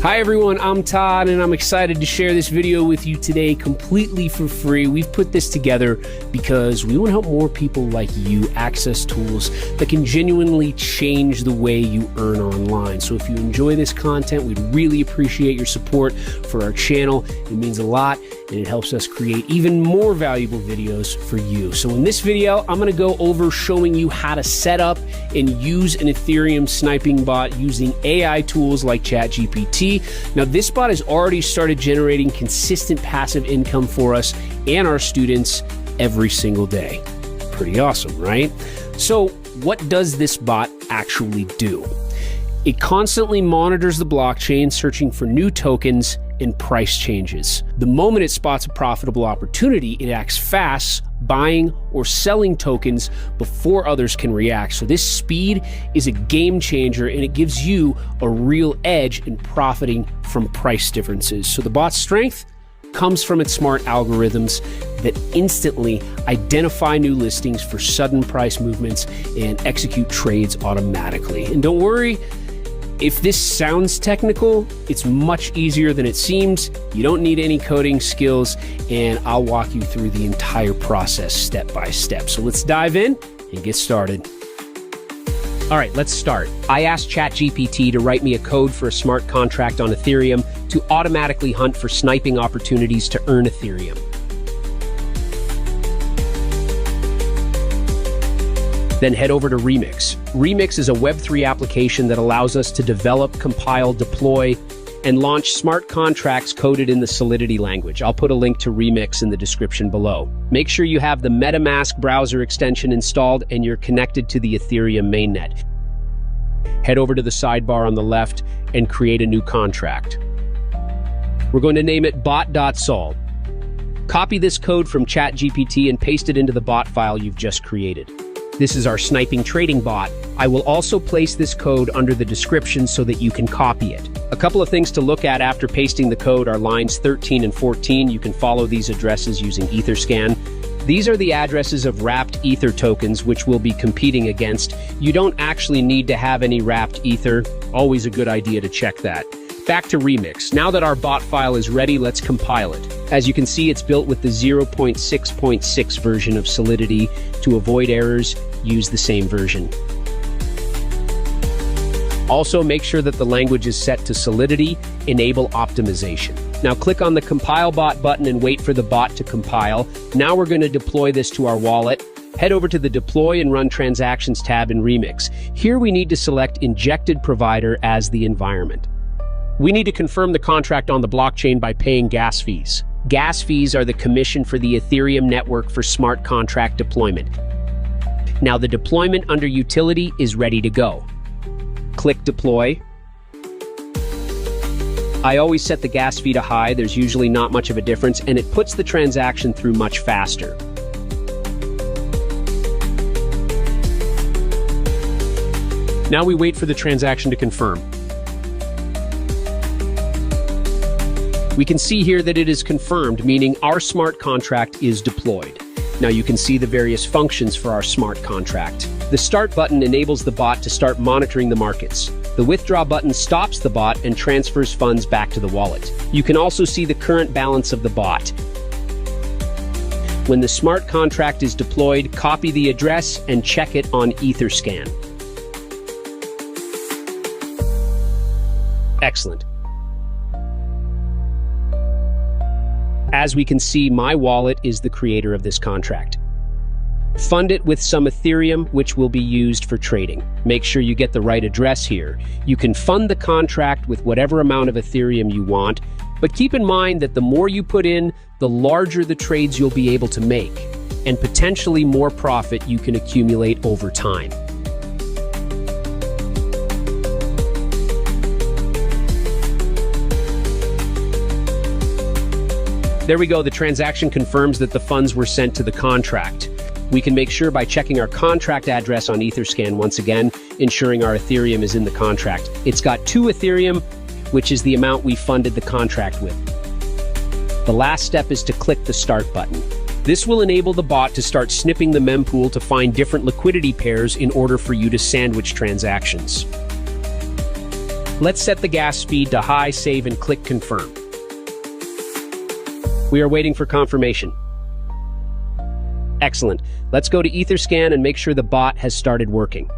Hi everyone, I'm Todd and I'm excited to share this video with you today completely for free. We've put this together because we want to help more people like you access tools that can genuinely change the way you earn online. So if you enjoy this content, we'd really appreciate your support for our channel. It means a lot and it helps us create even more valuable videos for you. So in this video, I'm going to go over showing you how to set up and use an Ethereum sniping bot using AI tools like ChatGPT. Now, this bot has already started generating consistent passive income for us and our students every single day. Pretty awesome, right? So what does this bot actually do? It constantly monitors the blockchain, searching for new tokens and price changes. The moment it spots a profitable opportunity, it acts fast, buying or selling tokens before others can react. So this speed is a game changer and it gives you a real edge in profiting from price differences. So the bot's strength comes from its smart algorithms that instantly identify new listings for sudden price movements and execute trades automatically. And don't worry, if this sounds technical, it's much easier than it seems. You don't need any coding skills, and I'll walk you through the entire process step by step. So let's dive in and get started. All right, let's start. I asked ChatGPT to write me a code for a smart contract on Ethereum to automatically hunt for sniping opportunities to earn Ethereum. Then head over to Remix. Remix is a Web3 application that allows us to develop, compile, deploy, and launch smart contracts coded in the Solidity language. I'll put a link to Remix in the description below. Make sure you have the MetaMask browser extension installed and you're connected to the Ethereum mainnet. Head over to the sidebar on the left and create a new contract. We're going to name it bot.sol. Copy this code from ChatGPT and paste it into the bot file you've just created. This is our sniping trading bot. I will also place this code under the description so that you can copy it. A couple of things to look at after pasting the code are lines 13 and 14. You can follow these addresses using Etherscan. These are the addresses of wrapped Ether tokens which we'll be competing against. You don't actually need to have any wrapped Ether. Always a good idea to check that. Back to Remix. Now that our bot file is ready, let's compile it. As you can see, it's built with the 0.6.6 version of Solidity. To avoid errors, use the same version. Also, make sure that the language is set to Solidity, enable optimization. Now click on the Compile Bot button and wait for the bot to compile. Now we're going to deploy this to our wallet. Head over to the Deploy and Run Transactions tab in Remix. Here we need to select Injected Provider as the environment. We need to confirm the contract on the blockchain by paying gas fees. Gas fees are the commission for the Ethereum network for smart contract deployment. Now the deployment under Utility is ready to go. Click Deploy. I always set the gas fee to high. There's usually not much of a difference, and it puts the transaction through much faster. Now we wait for the transaction to confirm. We can see here that it is confirmed, meaning our smart contract is deployed. Now you can see the various functions for our smart contract. The Start button enables the bot to start monitoring the markets. The Withdraw button stops the bot and transfers funds back to the wallet. You can also see the current balance of the bot. When the smart contract is deployed, copy the address and check it on Etherscan. Excellent. As we can see, my wallet is the creator of this contract. Fund it with some Ethereum, which will be used for trading. Make sure you get the right address here. You can fund the contract with whatever amount of Ethereum you want, but keep in mind that the more you put in, the larger the trades you'll be able to make, and potentially more profit you can accumulate over time. There we go, the transaction confirms that the funds were sent to the contract. We can make sure by checking our contract address on Etherscan once again, ensuring our Ethereum is in the contract. It's got 2 Ethereum, which is the amount we funded the contract with. The last step is to click the Start button. This will enable the bot to start snipping the mempool to find different liquidity pairs in order for you to sandwich transactions. Let's set the gas speed to high, save, and click confirm. We are waiting for confirmation. Excellent. Let's go to Etherscan and make sure the bot has started working.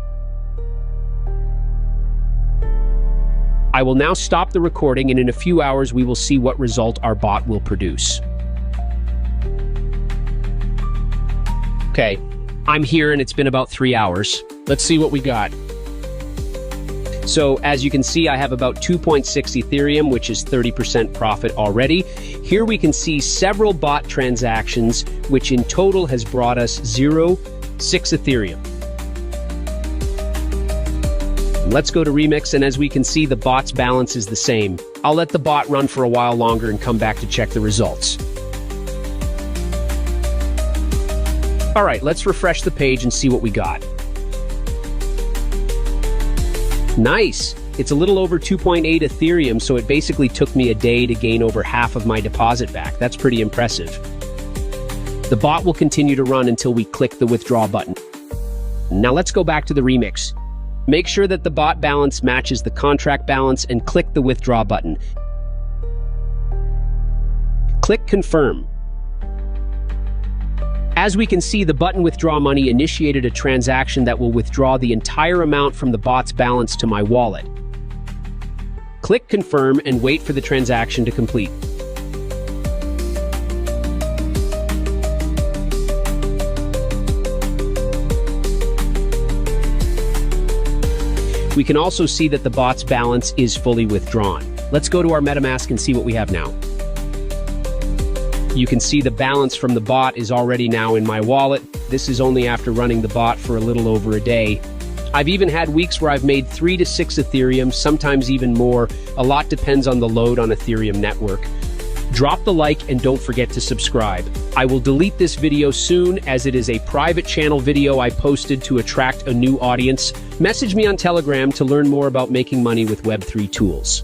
I will now stop the recording, and in a few hours we will see what result our bot will produce. Okay, I'm here and it's been about 3 hours. Let's see what we got. So as you can see, I have about 2.6 Ethereum, which is 30% profit already. Here we can see several bot transactions, which in total has brought us 0.6 Ethereum. Let's go to Remix, and as we can see, the bot's balance is the same. I'll let the bot run for a while longer and come back to check the results. All right, let's refresh the page and see what we got. Nice! It's a little over 2.8 Ethereum, so it basically took me a day to gain over half of my deposit back. That's pretty impressive. The bot will continue to run until we click the withdraw button. Now let's go back to the Remix. Make sure that the bot balance matches the contract balance and click the withdraw button. Click confirm. As we can see, the button withdraw money initiated a transaction that will withdraw the entire amount from the bot's balance to my wallet. Click confirm and wait for the transaction to complete. We can also see that the bot's balance is fully withdrawn. Let's go to our MetaMask and see what we have now. You can see the balance from the bot is already now in my wallet. This is only after running the bot for a little over a day. I've even had weeks where I've made 3 to 6 Ethereum, sometimes even more. A lot depends on the load on Ethereum network. Drop the like and don't forget to subscribe. I will delete this video soon, as it is a private channel video I posted to attract a new audience. Message me on Telegram to learn more about making money with Web3 tools.